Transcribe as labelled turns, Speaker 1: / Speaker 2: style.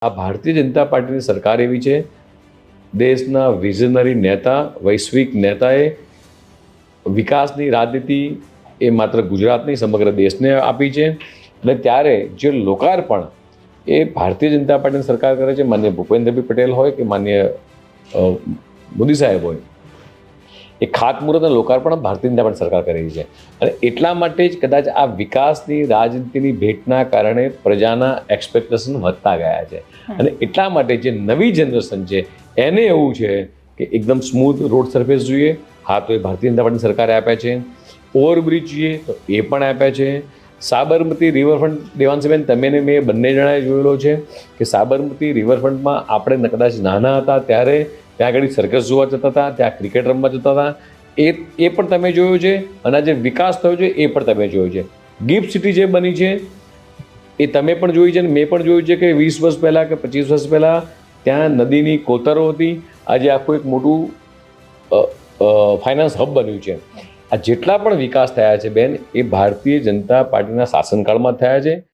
Speaker 1: આ ભારતીય જનતા પાર્ટીની સરકાર એવી છે, દેશના વિઝનરી નેતા, વૈશ્વિક નેતાએ વિકાસની રાજનીતિ એ માત્ર ગુજરાતની સમગ્ર દેશને આપી છે. અને ત્યારે જે લોકાર્પણ એ ભારતીય જનતા પાર્ટીની સરકાર કરે છે, માનનીય ભૂપેન્દ્રભાઈ પટેલ હોય કે માનનીય મોદી સાહેબ હોય, એ ખાતમુહૂર્ત અને લોકાર્પણ ભારતીય જનતા પાર્ટી સરકાર કરી છે. અને એટલા માટે જ કદાચ આ વિકાસની રાજનીતિની ભેટના કારણે પ્રજાના એક્સપેક્ટેશન વધતા ગયા છે. અને એટલા માટે જે નવી જનરેશન છે એને એવું છે કે એકદમ સ્મૂથ રોડ સરફેસ જોઈએ, હા તો એ ભારતીય જનતા પાર્ટીની સરકારે આપ્યા છે. ઓવરબ્રિજ જોઈએ તો એ પણ આપ્યા છે. સાબરમતી રિવરફ્રન્ટ, દેવાંશીબેન તમે ને મેં બંને જણાએ જોયેલો છે કે સાબરમતી રિવરફ્રન્ટમાં આપણે કદાચ નાના હતા ત્યારે ત્યાં આગળ સર્કસ જોવા જતા હતા, ત્યાં ક્રિકેટ રમવા જતા હતા, એ પણ તમે જોયું છે. અને જે વિકાસ થયો છે એ પણ તમે જોયું છે. ગિફ્ટ સિટી જે બની છે એ તમે પણ જોઈ છે અને મેં પણ જોયું છે કે 20 વર્ષ પહેલાં કે 25 વર્ષ પહેલાં ત્યાં નદીની કોતરો હતી. આજે આખું એક મોટું ફાઇનાન્સ હબ બન્યું છે. આ જેટલા પણ વિકાસ થયા છે બેન, એ ભારતીય જનતા પાર્ટીના શાસનકાળમાં થયા છે.